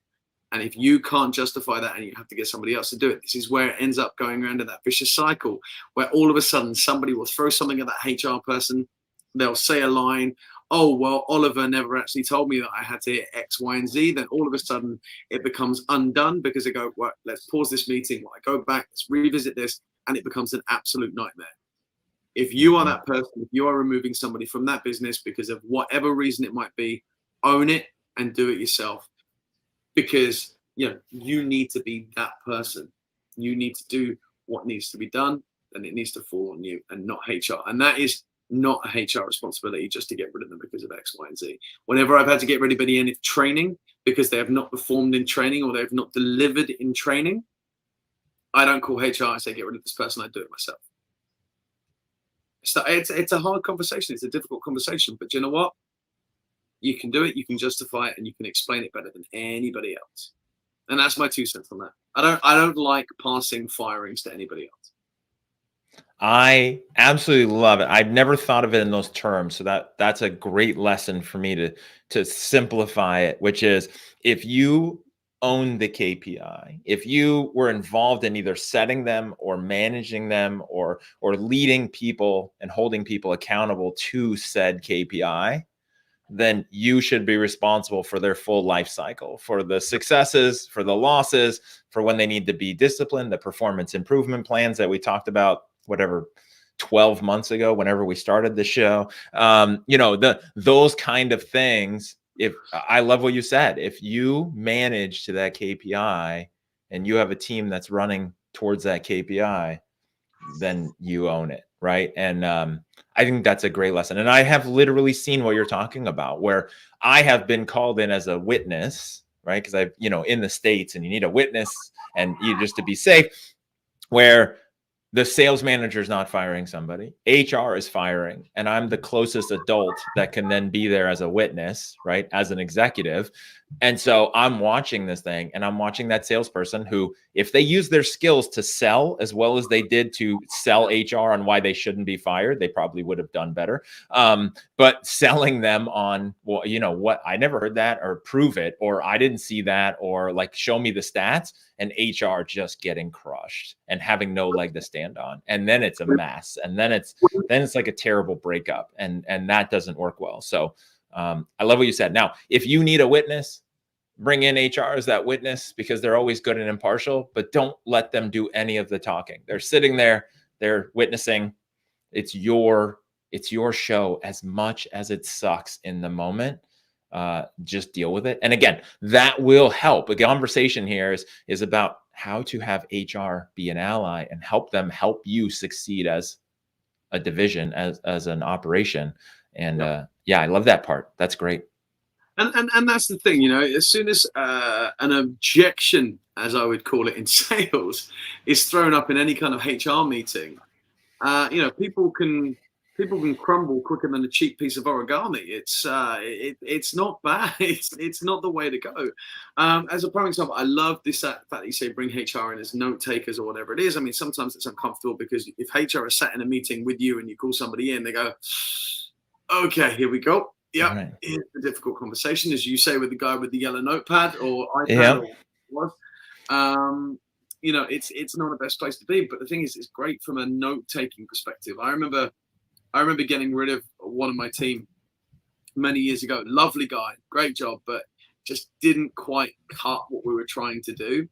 And if you can't justify that and you have to get somebody else to do it, this is where it ends up going around in that vicious cycle where all of a sudden somebody will throw something at that HR person. They'll say a line, oh, well, Oliver never actually told me that I had to hit X, Y, and Z. Then all of a sudden it becomes undone because they go, well, let's pause this meeting. Well, I go back, let's revisit this. And it becomes an absolute nightmare. If you are that person, if you are removing somebody from that business because of whatever reason it might be, own it and do it yourself. Because you need to be that person. You need to do what needs to be done, and it needs to fall on you and not HR. And that is not a HR responsibility just to get rid of them because of X, Y, and Z. Whenever I've had to get rid of anybody in training because they have not performed in training or they have not delivered in training, I don't call HR. I say, get rid of this person. I do it myself. So it's a hard conversation. It's a difficult conversation. But you know what? You can do it. You can justify it, and you can explain it better than anybody else. And that's my 2 cents on that. I don't like passing firings to anybody else. I absolutely love it. I've never thought of it in those terms. So that's a great lesson for me to simplify it, which is if you own the KPI, if you were involved in either setting them or managing them or leading people and holding people accountable to said KPI, then you should be responsible for their full life cycle, for the successes, for the losses, for when they need to be disciplined, the performance improvement plans that we talked about, whatever, 12 months ago, whenever we started the show, those kind of things. If I love what you said, if you manage to that KPI and you have a team that's running towards that KPI, then you own it. Right. And I think that's a great lesson. And I have literally seen what you're talking about, where I have been called in as a witness, right? Because I've, in the States, and you need a witness and you just to be safe, where the sales manager is not firing somebody, HR is firing, and I'm the closest adult that can then be there as a witness, right? As an executive. And so I'm watching this thing, and I'm watching that salesperson who, if they use their skills to sell as well as they did to sell HR on why they shouldn't be fired, they probably would have done better. But selling them on, well, what, I never heard that, or prove it, or I didn't see that, or like show me the stats, and HR just getting crushed and having no leg to stand on. And then it's a mess. And then it's like a terrible breakup, and that doesn't work well. So I love what you said. Now, if you need a witness, bring in HR as that witness, because they're always good and impartial, but don't let them do any of the talking. They're sitting there, they're witnessing. It's your show. As much as it sucks in the moment, just deal with it. And again, that will help. A conversation here is about how to have HR be an ally and help you succeed as a division, as an operation. And I love that part. That's great. And that's the thing, as soon as an objection, as I would call it in sales, is thrown up in any kind of HR meeting, people can crumble quicker than a cheap piece of origami. It's not bad. It's not the way to go. As a prime example, I love this fact that you say bring HR in as note takers or whatever it is. I mean, sometimes it's uncomfortable because if HR is sat in a meeting with you and you call somebody in, they go, okay, here we go. Yeah, right. It's a difficult conversation, as you say, with the guy with the yellow notepad or iPad or what. It's not the best place to be. But the thing is, it's great from a note-taking perspective. I remember getting rid of one of my team many years ago. Lovely guy, great job, but just didn't quite cut what we were trying to do.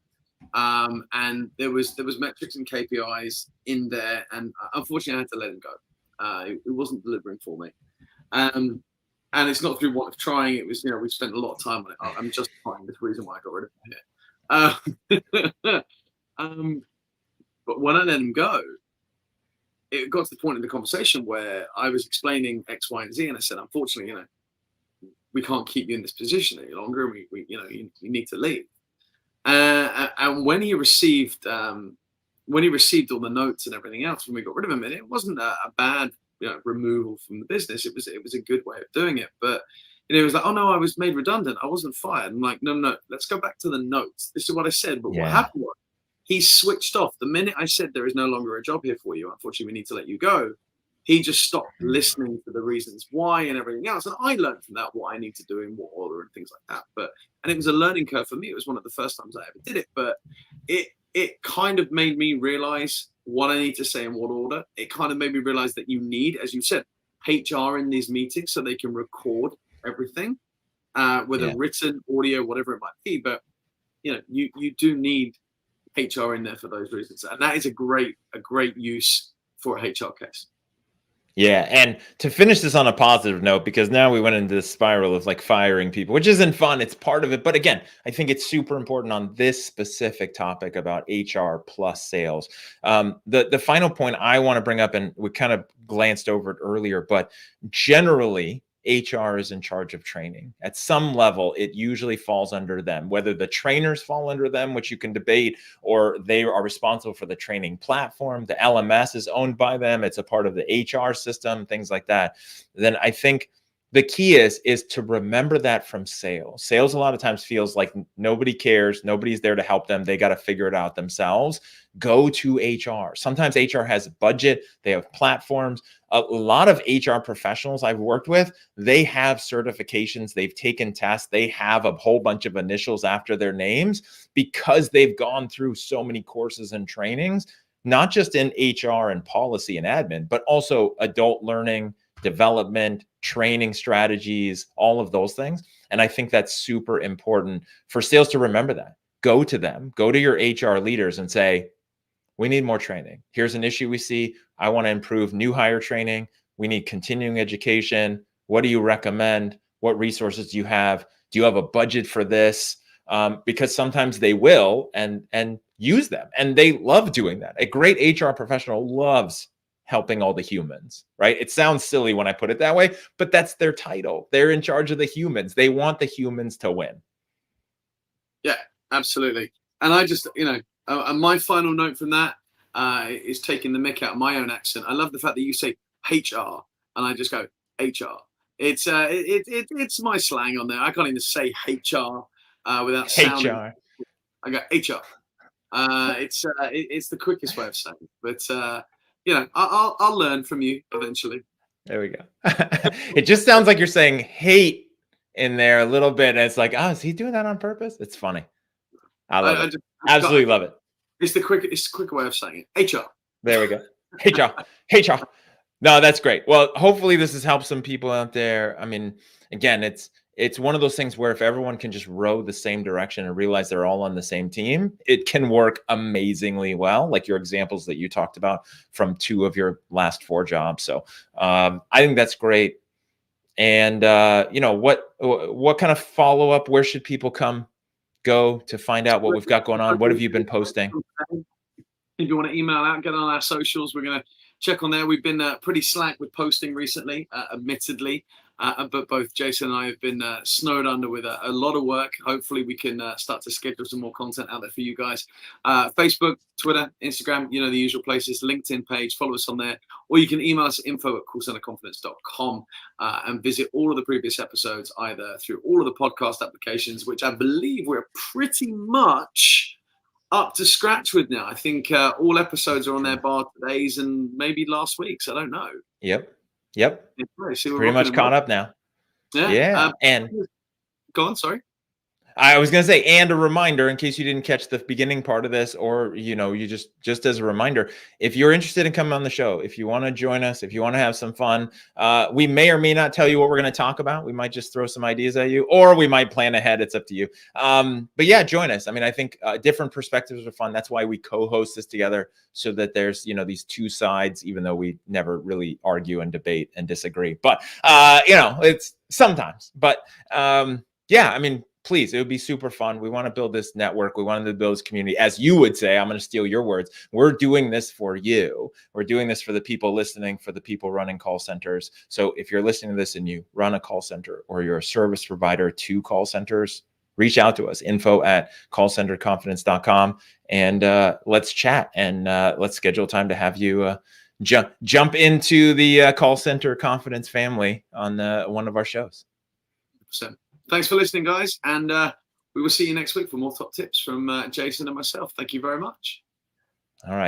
And there was metrics and KPIs in there, and unfortunately, I had to let him go. It wasn't delivering for me. And it's not through want of trying. It was, we spent a lot of time on it. I'm justifying this reason why I got rid of him. But when I let him go, it got to the point in the conversation where I was explaining X, Y, and Z, and I said, unfortunately, we can't keep you in this position any longer. You need to leave. And when he received all the notes and everything else, when we got rid of him, and it wasn't a bad removal from the business. It was a good way of doing it. But it was like, oh no, I was made redundant. I wasn't fired. I'm like, no, let's go back to the notes. This is what I said. But what happened was he switched off. The minute I said there is no longer a job here for you, unfortunately, we need to let you go, he just stopped listening to the reasons why and everything else. And I learned from that what I need to do in what order and things like that. And it was a learning curve for me. It was one of the first times I ever did it, but it kind of made me realize what I need to say in what order. It kind of made me realize that you need, as you said, HR in these meetings so they can record everything, whether written, audio, whatever it might be. But you do need HR in there for those reasons, and that is a great use for a HR case. Yeah, and to finish this on a positive note, because now we went into this spiral of like firing people, which isn't fun. It's part of it. But again, I think it's super important on this specific topic about HR plus sales. The final point I want to bring up, and we kind of glanced over it earlier, but generally, HR is in charge of training. At some level, it usually falls under them, whether the trainers fall under them, which you can debate, or they are responsible for the training platform. The LMS is owned by them. It's a part of the HR system, things like that. Then I think the key is to remember that from sales. Sales a lot of times feels like nobody cares. Nobody's there to help them. They got to figure it out themselves. Go to HR. Sometimes HR has a budget. They have platforms. A lot of HR professionals I've worked with, they have certifications. They've taken tests. They have a whole bunch of initials after their names because they've gone through so many courses and trainings, not just in HR and policy and admin, but also adult learning, development, training strategies, all of those things. And I think that's super important for sales to remember that. Go to them, go to your HR leaders and say, we need more training. Here's an issue we see. I want to improve new hire training. We need continuing education. What do you recommend? What resources do you have? Do you have a budget for this? Because sometimes they will and use them, and they love doing that. A great HR professional loves helping all the humans, right? It sounds silly when I put it that way, but that's their title. They're in charge of the humans. They want the humans to win. Yeah, absolutely. And I just, and my final note from that is taking the mick out of my own accent. I love the fact that you say HR and I just go HR. It's my slang on there. I can't even say HR without sounding. HR. I go HR. It's the quickest way of saying it. But I'll learn from you eventually. There we go. It just sounds like you're saying hate in there a little bit. And it's like, oh, is he doing that on purpose? It's funny. I love it. Absolutely love it. It's the quicker way of saying it. HR. There we go. HR. No, that's great. Well, hopefully this has helped some people out there. I mean, again, it's one of those things where if everyone can just row the same direction and realize they're all on the same team, it can work amazingly well, like your examples that you talked about from 2 of your last 4 jobs. So I think that's great. And what kind of follow-up, where should people go to find out what we've got going on? What have you been posting? If you want to email out, get on our socials. We're going to check on there. We've been pretty slack with posting recently, admittedly. But both Jason and I have been snowed under with a lot of work. Hopefully we can start to schedule some more content out there for you guys. Facebook, Twitter, Instagram, the usual places, LinkedIn page, follow us on there. Or you can email us at info@callcenterconfidence.com and visit all of the previous episodes either through all of the podcast applications, which I believe we're pretty much up to scratch with now. I think all episodes are on there bar today's and maybe last week's. I don't know. Yep. Pretty much caught up now. Yeah. And go on, sorry. I was going to say, and a reminder in case you didn't catch the beginning part of this, or, you just as a reminder, if you're interested in coming on the show, if you want to join us, if you want to have some fun, we may or may not tell you what we're going to talk about. We might just throw some ideas at you, or we might plan ahead. It's up to you. But yeah, join us. I mean, I think different perspectives are fun. That's why we co-host this together, so that there's, these 2 sides, even though we never really argue and debate and disagree. But, it's sometimes. But yeah, I mean, please, it would be super fun. We want to build this network. We want to build this community. As you would say, I'm going to steal your words. We're doing this for you. We're doing this for the people listening, for the people running call centers. So if you're listening to this and you run a call center, or you're a service provider to call centers, reach out to us, info@callcenterconfidence.com, and let's chat, and let's schedule time to have you jump into the call center confidence family on one of our shows. 100%. Thanks for listening, guys. And we will see you next week for more top tips from Jason and myself. Thank you very much. All right.